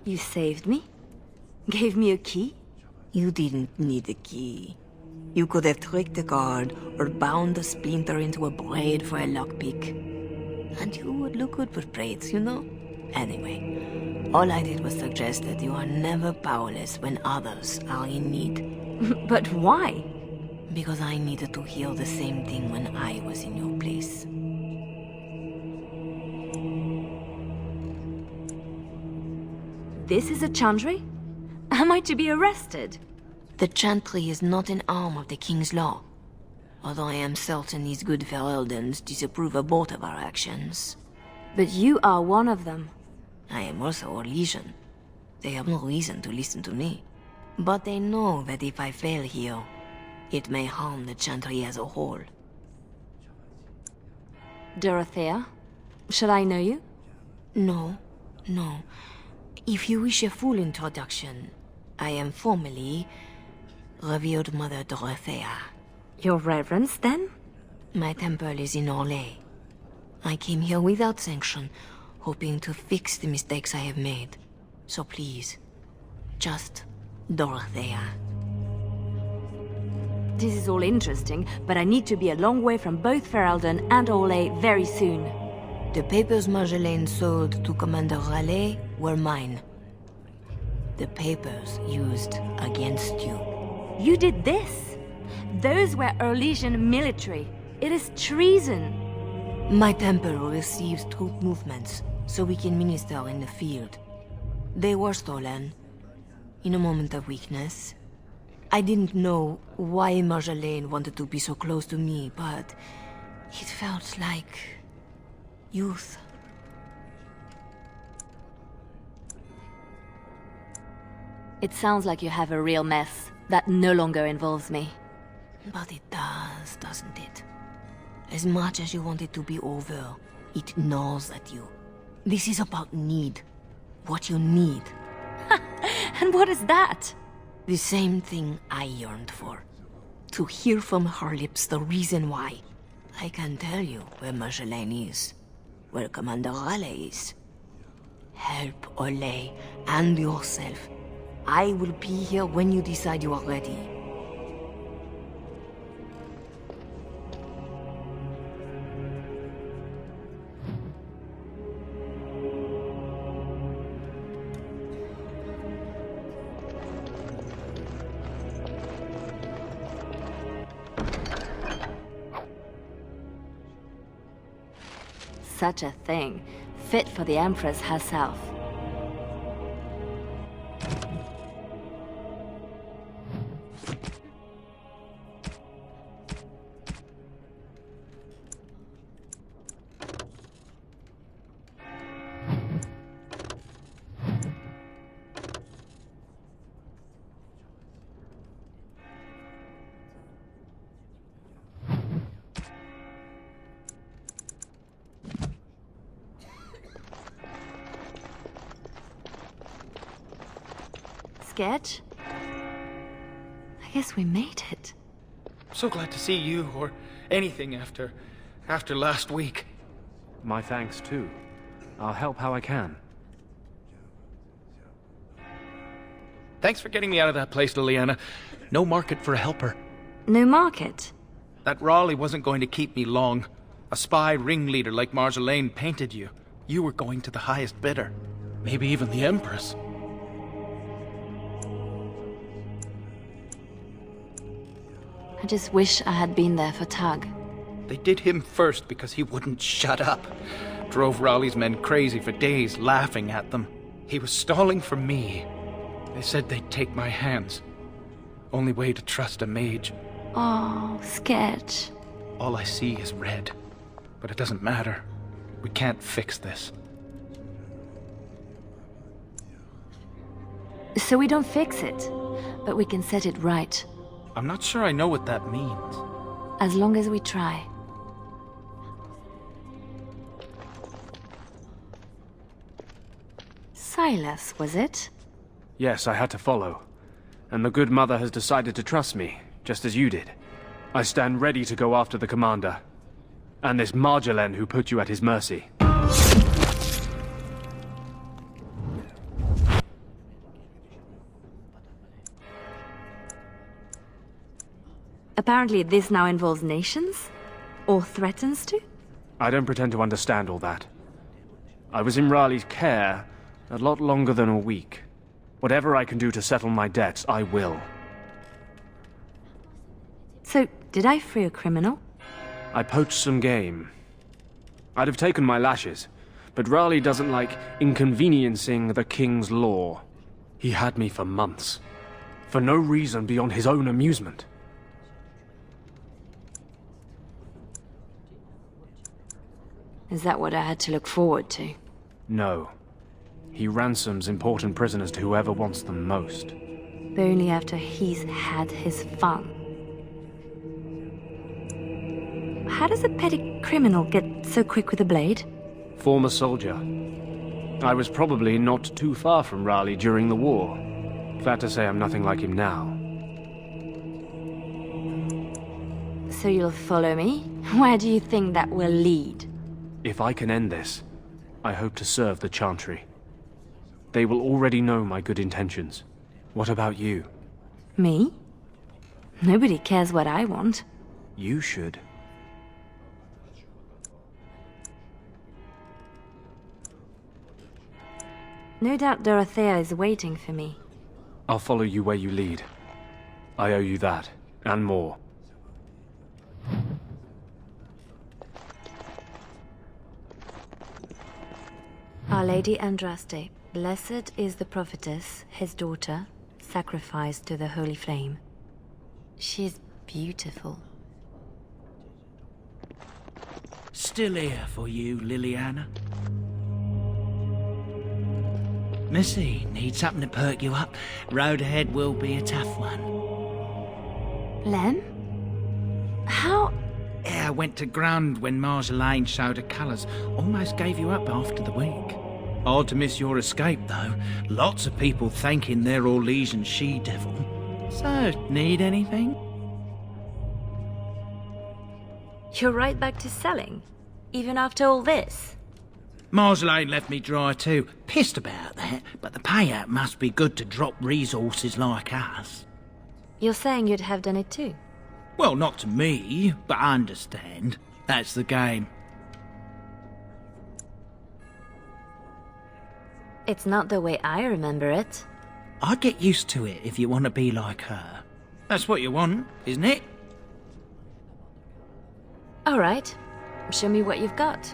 You saved me? Gave me a key? You didn't need a key. You could have tricked the guard or bound a splinter into a braid for a lockpick. And you would look good with braids, you know? Anyway, all I did was suggest that you are never powerless when others are in need. But why? Because I needed to hear the same thing when I was in your place. This is a Chantry? Am I to be arrested? The Chantry is not an arm of the King's law. Although I am certain these good Ferelden's disapprove of both of our actions. But you are one of them. I am also a Legion. They have no reason to listen to me. But they know that if I fail here, it may harm the Chantry as a whole. Dorothea? Shall I know you? No. If you wish a full introduction, I am formally Revered Mother Dorothea. Your Reverence, then? My temple is in Orlais. I came here without sanction, hoping to fix the mistakes I have made. So please, just Dorothea. This is all interesting, but I need to be a long way from both Ferelden and Orlais very soon. The papers Marjolaine sold to Commander Raleigh were mine. The papers used against you. You did this? Those were Erlesian military. It is treason. My temple receives troop movements, so we can minister in the field. They were stolen, in a moment of weakness. I didn't know why Marjolaine wanted to be so close to me, but it felt like youth. It sounds like you have a real mess that no longer involves me. But it does, doesn't it? As much as you want it to be over, it gnaws at you. This is about need. What you need. And what is that? The same thing I yearned for. To hear from her lips the reason why. I can tell you where Marjolaine is. Where Commander Raleigh is. Help Orlais and yourself. I will be here when you decide you are ready. Such a thing. Fit for the Empress herself. Sketch? I guess we made it. So glad to see you, or anything after last week. My thanks, too. I'll help how I can. Thanks for getting me out of that place, Leliana. No market for a helper. No market? That Raleigh wasn't going to keep me long. A spy ringleader like Marjolaine painted you. You were going to the highest bidder. Maybe even the Empress. I just wish I had been there for Tug. They did him first because he wouldn't shut up. Drove Raleigh's men crazy for days, laughing at them. He was stalling for me. They said they'd take my hands. Only way to trust a mage. Oh, Sketch. All I see is red. But it doesn't matter. We can't fix this. So we don't fix it, but we can set it right. I'm not sure I know what that means. As long as we try. Silas, was it? Yes, I had to follow. And the good mother has decided to trust me, just as you did. I stand ready to go after the commander. And this Marjolaine who put you at his mercy. Apparently this now involves nations? Or threatens to? I don't pretend to understand all that. I was in Raleigh's care a lot longer than a week. Whatever I can do to settle my debts, I will. So, did I free a criminal? I poached some game. I'd have taken my lashes, but Raleigh doesn't like inconveniencing the king's law. He had me for months, for no reason beyond his own amusement. Is that what I had to look forward to? No. He ransoms important prisoners to whoever wants them most. But only after he's had his fun. How does a petty criminal get so quick with a blade? Former soldier. I was probably not too far from Raleigh during the war. Glad to say I'm nothing like him now. So you'll follow me? Where do you think that will lead? If I can end this, I hope to serve the Chantry. They will already know my good intentions. What about you? Me? Nobody cares what I want. You should. No doubt Dorothea is waiting for me. I'll follow you where you lead. I owe you that, and more. Our Lady Andraste, blessed is the prophetess, his daughter, sacrificed to the holy flame. She is beautiful. Still here for you, Liliana. Missy, need something to perk you up. Road ahead will be a tough one. Lem? How? Yeah, I went to ground when Marjolaine showed her colours. Almost gave you up after the week. Hard to miss your escape, though. Lots of people thanking their Orlesian she-devil. So, need anything? You're right back to selling? Even after all this? Marjolaine left me dry too. Pissed about that, but the payout must be good to drop resources like us. You're saying you'd have done it too? Well, not to me, but I understand. That's the game. It's not the way I remember it. I'd get used to it if you want to be like her. That's what you want, isn't it? All right. Show me what you've got.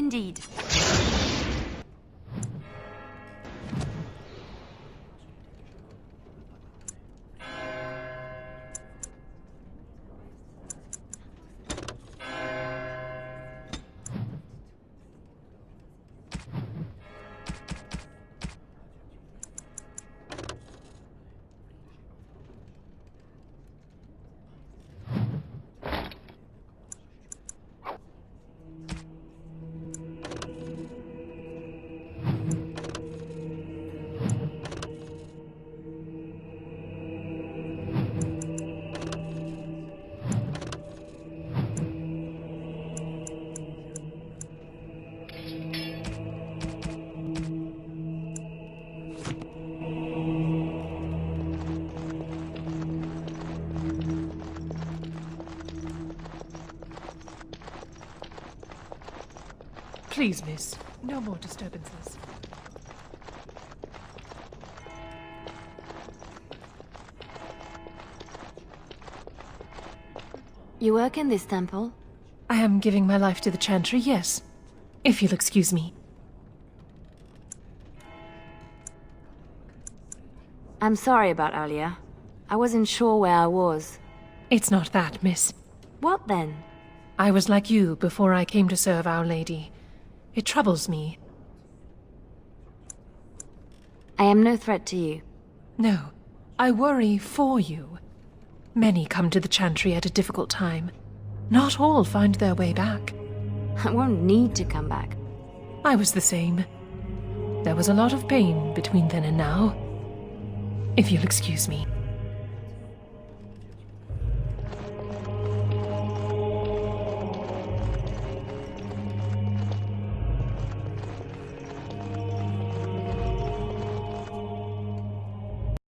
indeed. Please, miss, no more disturbances. You work in this temple? I am giving my life to the Chantry, yes. If you'll excuse me. I'm sorry about earlier. I wasn't sure where I was. It's not that, miss. What then? I was like you before I came to serve Our Lady. It troubles me. I am no threat to you. No, I worry for you. Many come to the Chantry at a difficult time. Not all find their way back. I won't need to come back. I was the same. There was a lot of pain between then and now. If you'll excuse me.